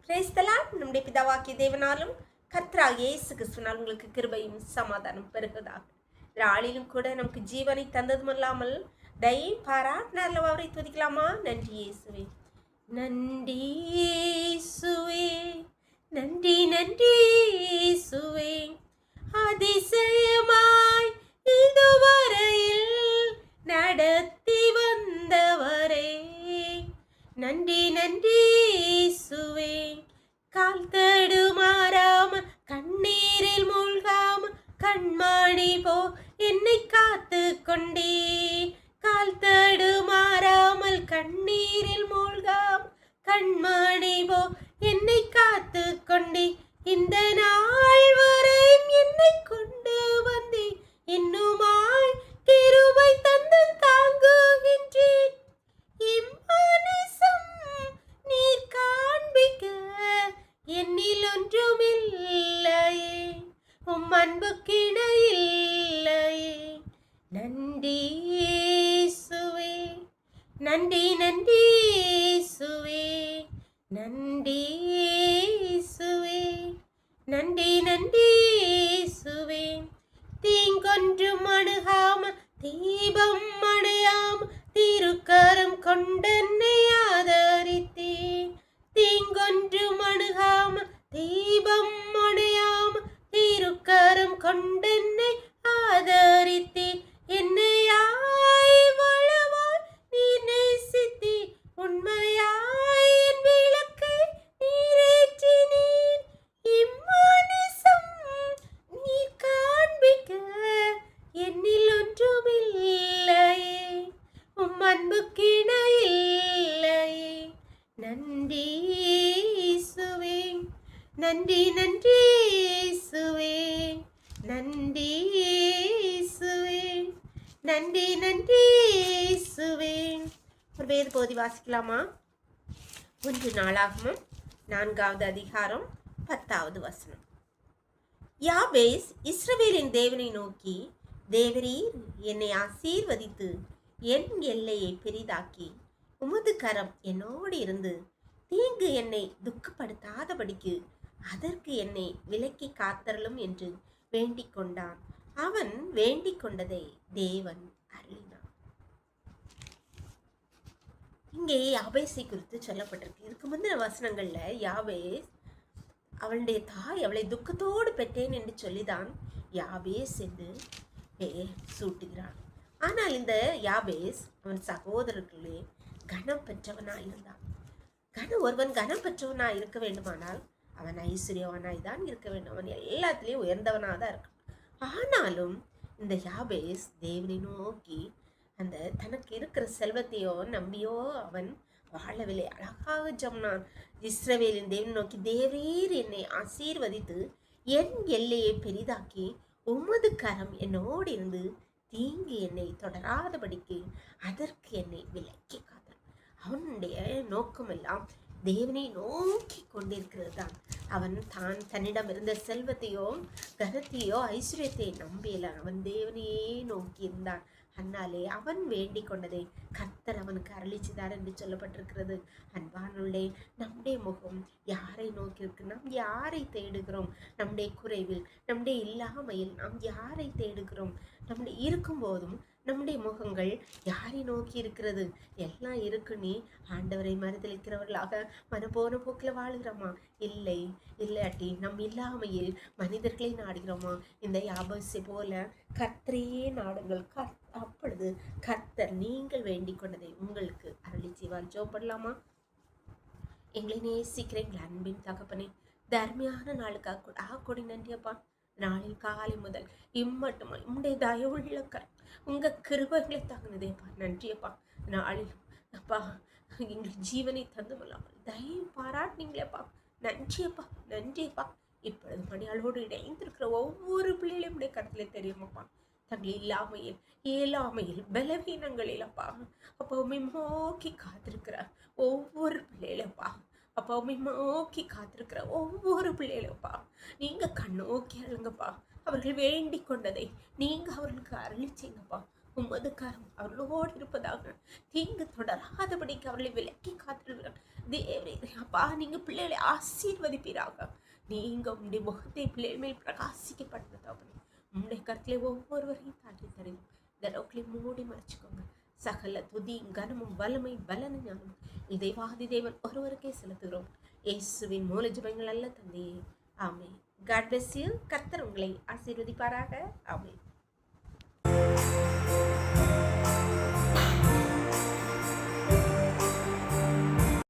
Praise the Lord. நம்முடைய பிதாவாகிய தேவனாலும் கர்த்தராகிய இயேசு கிறிஸ்துவினால் உங்களுக்கு கிருபையும் சமாதானம் பெருகுவதாக. நாளிலும் கூட நமக்கு ஜீவனை தந்ததும் அல்லாமல் தயை பாராட்டினார்ல அவரை துதிக்கலாமா? நன்றி இயேசுவே, நன்றி இயேசுவே, நன்றி நன்றி இயேசுவே, அதிசயமாய் இதுவரையில் நடத்தி வந்தவரே நன்றி நன்றி இயேசுவே. கால் தடுமாறாம கண்ணீரில் மூழ்காம கண்மணி போ என்னை காத்து கொண்டே. கால் தடுமாறாமல் கண்ணீரில் மூழ்காம கண்மணி போ என்னை காத்து கொண்டே. இந்த நாள் வரை என்னை கொண்டு வந்தே இன்னுமாய் கிருபை தந்து தாங்குகின்றேன். இம்மானிசம் நீர் காண்பிக்க என்னில் ஒன்றுமில்லையே, உம் அன்புக்கிணை இல்லையே. நன்றி இயேசுவே, நன்றி நன்றி இயேசுவே, நன்றி இயேசுவே, நன்றி நன்றி இயேசுவே. தீங்கொன்றும் அணுகாம தீபம் அணையாம திருக்கரம் கொண்டென்னை ஆதரித்தேன். தீங்கொன்றும் அணுகாம தீபம் அணையாம திருக்கரம் கொண்டென்னை ஆதரித்தேன். என்னையாய் வளவாய் நீ நேசித்தே, உண்மையாய் என் விளக்கை நீரேற்றினீர். இம்மானிசம் நீ காண்பிக்க என்னில் ஒன்றுமில்லையே, உம் அன்புக்கிணை இல்லையே. நன்றி இயேசுவே, நன்றி நன்றி இயேசுவே, நன்றி இயேசுவே, நன்றி நன்றி இயேசுவே. ஒரு வேத பகுதி வாசிக்கலாமா? 1 நாளாகமம் 4வது அதிகாரம் 10வது வசனம். யாபேஸ் இஸ்ரவேலின் தேவனை நோக்கி, தேவரீர் என்னை ஆசீர்வதித்து என் எல்லையை பெரிதாக்கி உமது கரம் என்னோடு இருந்து தீங்கு என்னை துக்கப்படுத்தாதபடிக்கு அதற்கு என்னை விலக்கி காத்தரலும் என்று வேண்டிக் கொண்டான். அவன் வேண்டிக் கொண்டதை தேவன் அருளினான். இங்கே யாபேஸை குறித்து சொல்லப்பட்டிருக்கு. இதுக்கு முந்தின வசனங்கள்ல யாபேஸ் அவளுடைய தாய் அவளை துக்கத்தோடு பெற்றேன் என்று சொல்லிதான் யாபேஸ் என்று பெயர் சூட்டுகிறான். ஆனால் இந்த யாபேஸ் அவன் சகோதரர்களே கனம் பெற்றவனாய் இருந்தான். ஒருவன் கனம் பெற்றவனாய் இருக்க வேண்டுமானால் அவன் ஐஸ்வர்யவனாய் தான் இருக்க வேண்டும். அவன் எல்லாத்திலையும் உயர்ந்தவனாக தான் இருக்கான். ஆனாலும் இந்த யாபேஸ் தேவனை நோக்கி அந்த தனக்கு இருக்கிற செல்வத்தையோ நம்பியோ அவன் வாழவில்லை. அழகாக சொன்னான். இஸ்ரவேலின் தேவனை நோக்கி, தேவரீர் என்னை ஆசீர்வதித்து என் எல்லையை பெரிதாக்கி உமது கரம் என்னோடு இருந்து தீங்கு என்னை தொடராதபடிக்கு அதற்கு என்னை விலக்கி காத்தார். அவனுடைய நோக்கமெல்லாம் தேவனை நோக்கி கொண்டிருக்கிறது தான். அவன் தன்னிடம் இருந்த செல்வத்தையோ கனத்தையோ ஐஸ்வர்யத்தை நம்பியல. அவன் தேவனையே நோக்கி இருந்தான். அன்னாலே அவன் வேண்டிக் கொண்டதை கர்த்தர் அவனுக்கு அருளிச்சிதார் என்று சொல்லப்பட்டிருக்கிறது. அன்பானுள்ளே, நம்முடைய முகம் யாரை நோக்கி இருக்கு? நாம் யாரை தேடுகிறோம்? நம்முடைய குறைவில், நம்முடைய இல்லாமையில் நாம் யாரை தேடுகிறோம்? நம்முடைய இருக்கும்போதும் நம்முடைய முகங்கள் யாரை நோக்கி இருக்கிறது? எல்லாம் இருக்கு நீ ஆண்டவரை மறுதளிக்கிறவர்களாக மனப்போன போக்கில் வாழுகிறோமா? இல்லை. இல்லாட்டி நம் இல்லாமையில் மனிதர்களை நாடுகிறோமா? இந்த யாபேசை போல கர்த்தரையே நாடுங்கள். அப்பொழுது கர்த்தர் நீங்கள் வேண்டிக் கொண்டதை உங்களுக்கு அருளி செய்வார். ஜெபப்படலாமா? எங்களை நேசிக்கிற எங்கள் அன்பின் தகப்பனே, தர்மையான நாளுக்காக கொடி நன்றியப்பா. நாளில் காலை முதல் இம்மட்டுமா உங்களுடைய தயவுள்ள உங்க கிருபைகளை தகுந்ததேப்பா. நன்றியப்பா. நாளிலும் அப்பா எங்களுக்கு ஜீவனை தந்துமல்லாமல் தயவு பாராட்டினீங்களேப்பா. நன்றியப்பா, நன்றியப்பா. இப்பொழுது மணியாளோடு இணைந்திருக்கிற ஒவ்வொரு பிள்ளைகளையும் உடைய கருத்துல தெரியுமாப்பா. தங்கள் இல்லாமையில் இயலாமையில் பலவீனங்களில் அப்பா உம்மை நோக்கி காத்திருக்கிற ஒவ்வொரு பிள்ளைகளப்பா உம்மை நோக்கி காத்திருக்கிற ஒவ்வொரு பிள்ளைகளப்பா நீங்க கண்ணோக்கி அழுங்கப்பா. அவர்கள் வேண்டிக் கொண்டதை நீங்க அவர்களுக்கு அருளி செய்யுங்கப்பா. உமது கரம் அவர்களோடு இருப்பதாக. தீங்கு தொடராதபடிக்கு அவர்களை விலக்கி காத்திருக்கிறார். தேவரே அப்பா, நீங்க பிள்ளைகளை ஆசீர்வதிப்பீராக. நீங்க உங்களுடைய முகத்தை பிள்ளைகள் மேல் பிரகாசிக்க பண்ணுறதாகணும். உங்களுடைய கருத்திலே ஒவ்வொருவரையும் தாண்டி தருங்க. இந்த நோக்கிலே மூடி மறைச்சுக்கோங்க. சகல துதி கனமும் வல்லமை பலன ஞானம் தேவாதி தேவன் ஒருவருக்கே செலுத்துகிறோம். இயேசுவின் மூல ஜெபங்கள் அல்ல தந்தையே, ஆமென். God bless you. கர்த்தர் உங்களை ஆசீர்வதிப்பாராக. ஆமென்.